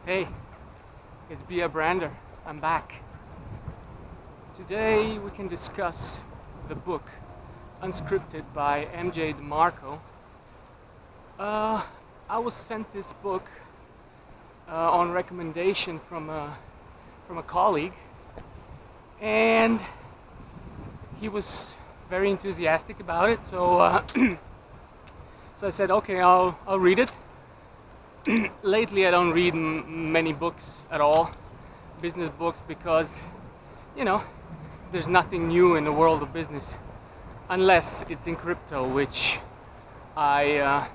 Hey, it's Bia Brander. I'm back. Today we can discuss the book Unscripted by MJ DeMarco. I was sent this book on recommendation from a colleague, and he was very enthusiastic about it. So so I said, okay, I'll read it. Lately I don't read many books at all, business books, because there's nothing new in the world of business unless it's in crypto, which I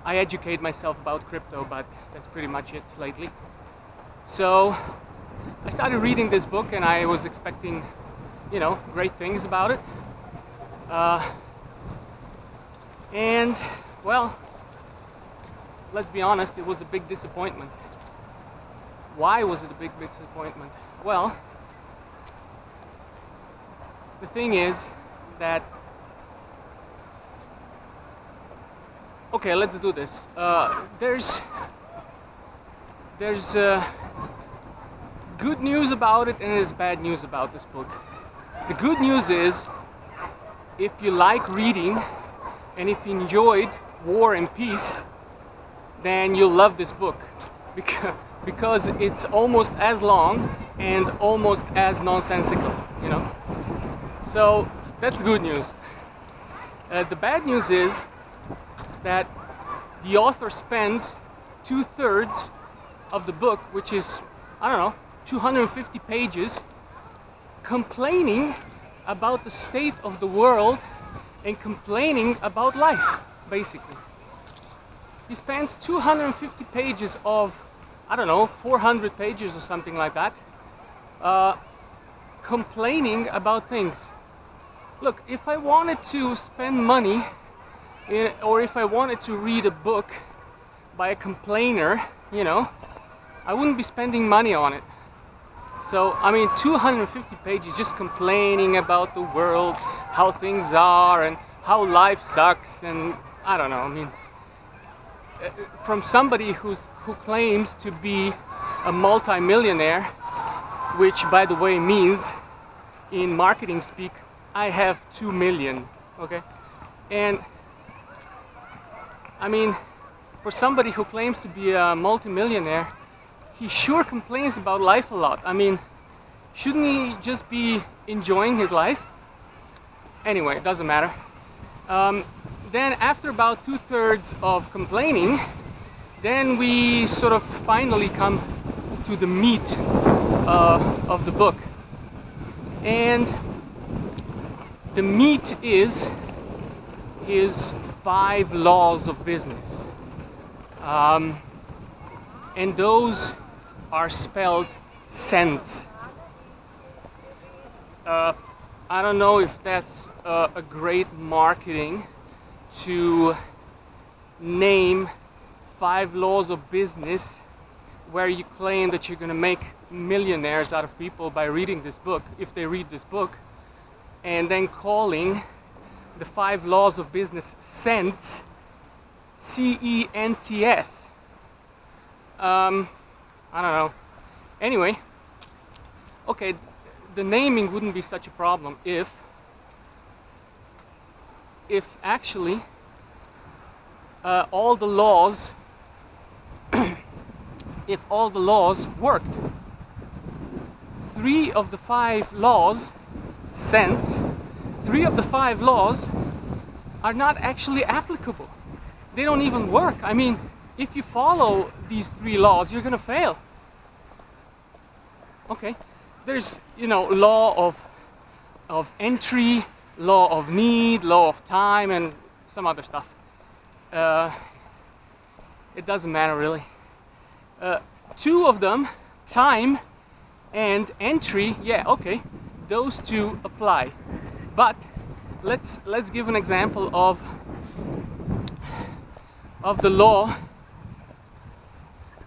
educate myself about crypto, but that's pretty much it lately. So I started reading this book and I was expecting great things about it, and well, let's be honest, it was a big disappointment. Why was it a big disappointment? Well, the thing is that, okay, let's do this. There's good news about it and there's bad news about this book. The good news is, if you like reading and if you enjoyed War and Peace, then you'll love this book, because it's almost as long and almost as nonsensical, So that's the good news. The bad news is that the author spends 2/3 of the book, which is, 250 pages, complaining about the state of the world and complaining about life, basically. He spends 250 pages of, 400 pages or something like that, complaining about things. Look, if I wanted to spend money, or if I wanted to read a book by a complainer, I wouldn't be spending money on it. So, 250 pages just complaining about the world, how things are, and how life sucks, and I don't know, from somebody who claims to be a multi-millionaire, which, by the way, means, in marketing speak, I have 2 million, okay? And, for somebody who claims to be a multi-millionaire, he sure complains about life a lot. Shouldn't he just be enjoying his life? Anyway, it doesn't matter. Then after about 2/3 of complaining, then we sort of finally come to the meat of the book. And the meat is his 5 laws of business. And those are spelled cents. I don't know if that's a great marketing to name 5 laws of business where you claim that you're going to make millionaires out of people by reading this book, if they read this book, and then calling the 5 laws of business cents, C-E-N-T-S. I don't know. Anyway, okay, the naming wouldn't be such a problem if actually all the laws if all the laws worked. 3 of the 5 laws, cents, 3 of the 5 laws are not actually applicable. They don't even work. If you follow these 3 laws, you're gonna fail. Okay, there's law of entry, law of need, law of time, and some other stuff. It doesn't matter really. 2 of them, time and entry, yeah, okay, those 2 apply. But let's give an example of the law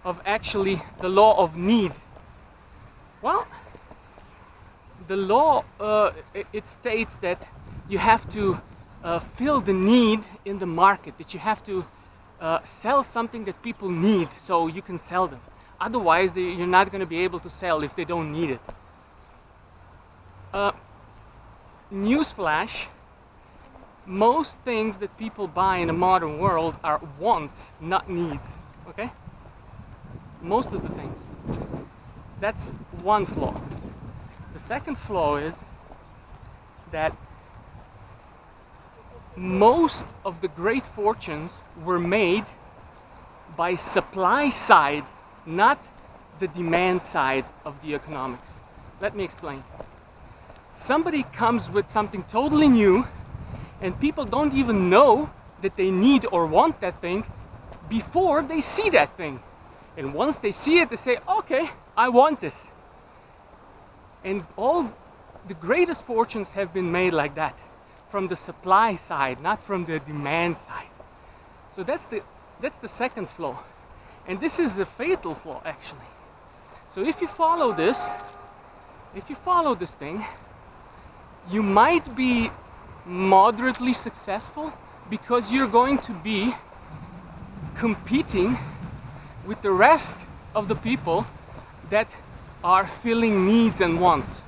of the law of need. Well, the law it states that you have to fill the need in the market, that you have to sell something that people need so you can sell them. Otherwise, you're not going to be able to sell if they don't need it. Newsflash, most things that people buy in the modern world are wants, not needs, okay? Most of the things. That's one flaw. The second flaw is that most of the great fortunes were made by supply side, not the demand side of the economics. Let me explain. Somebody comes with something totally new and people don't even know that they need or want that thing before they see that thing. And once they see it, they say, okay, I want this. And all the greatest fortunes have been made like that, from the supply side, not from the demand side. So that's the second flaw. And this is a fatal flaw, actually. So if you follow this thing, you might be moderately successful because you're going to be competing with the rest of the people that are filling needs and wants.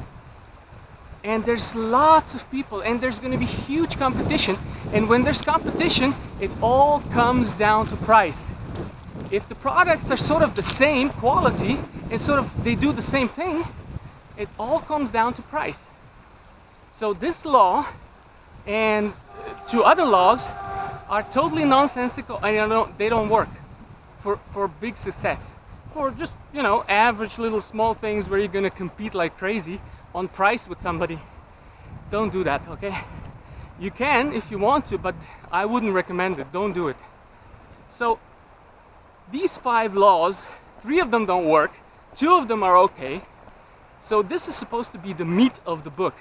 And there's lots of people and there's going to be huge competition, and when there's competition it all comes down to price. If the products are sort of the same quality and sort of they do the same thing, it all comes down to price. So this law and two other laws are totally nonsensical and they don't work for big success. For just, you know, average little small things where you're gonna compete like crazy on price with somebody, don't do that, okay? You can if you want to, but I wouldn't recommend it. Don't do it. So these 5 laws, 3 of them don't work, 2 of them are okay. So this is supposed to be the meat of the book.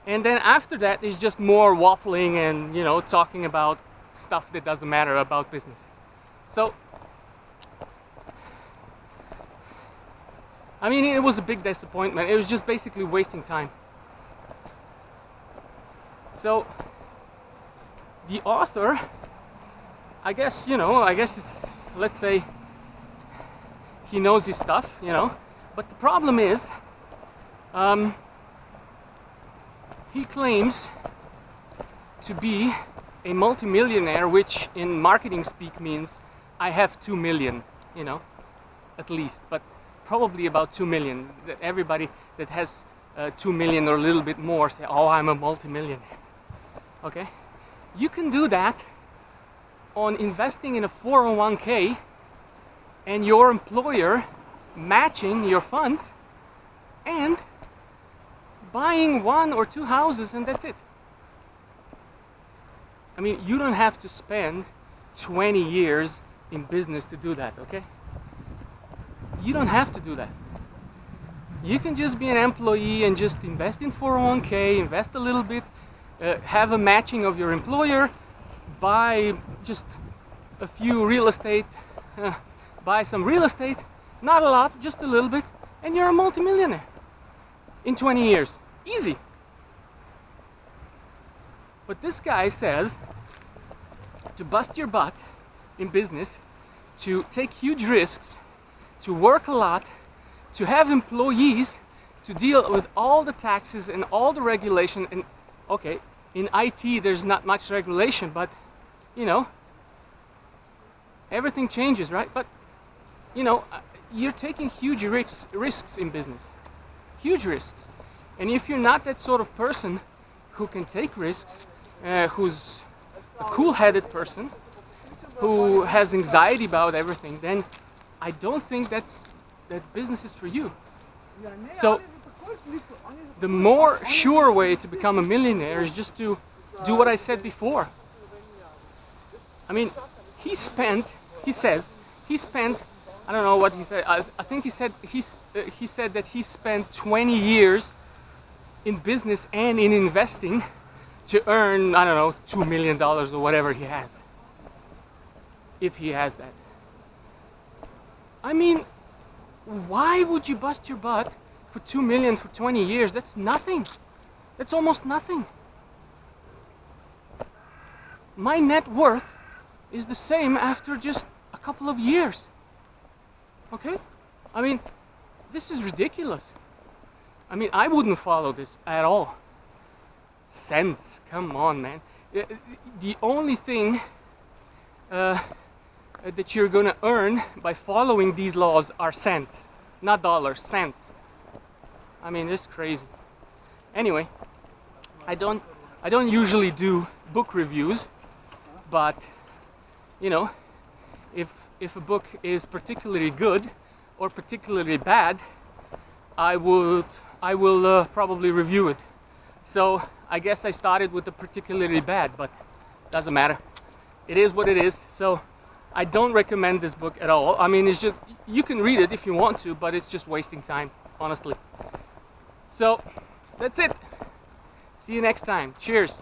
And then after that is just more waffling and, you know, talking about stuff that doesn't matter about business. So I mean, it was a big disappointment. It was just basically wasting time. So the author, I guess, you know, it's, let's say he knows his stuff, you know, but the problem is he claims to be a multimillionaire, which in marketing speak means I have 2 million, you know, at least, but probably about 2 million. Everybody that has 2 million or a little bit more say, oh, I'm a multimillionaire. Okay? You can do that on investing in a 401k and your employer matching your funds and buying 1 or 2 houses, and that's it. I mean, you don't have to spend 20 years in business to do that, okay? You don't have to do that. You can just be an employee and just invest in 401k, invest a little bit, have a matching of your employer, buy just a few real estate, buy some real estate, not a lot, just a little bit, and you're a multimillionaire in 20 years. Easy. But this guy says to bust your butt in business, to take huge risks, to work a lot, to have employees, to deal with all the taxes and all the regulation. And okay, in IT there's not much regulation, but you know, everything changes, right? But you know, you're taking huge risks in business, huge risks. And if you're not that sort of person who can take risks, who's a cool-headed person, who has anxiety about everything, then I don't think that business is for you. So the more sure way to become a millionaire is just to do what I said before. I mean, he says he spent, I don't know what he said, I think he said that he spent 20 years in business and in investing to earn, I don't know, $2 million or whatever he has. If he has that. I mean, why would you bust your butt for 2 million for 20 years? That's nothing. That's almost nothing. My net worth is the same after just a couple of years. Okay? I mean, this is ridiculous. I mean, I wouldn't follow this at all. Cents, come on, man. The only thing that you're gonna earn by following these laws are cents, not dollars, cents. I mean, it's crazy. Anyway, I don't usually do book reviews, but you know, if a book is particularly good or particularly bad, I will probably review it. So I guess I started with the particularly bad, but doesn't matter. It is what it is. So I don't recommend this book at all. I mean, it's just, you can read it if you want to, but it's just wasting time, honestly. So that's it. See you next time. Cheers.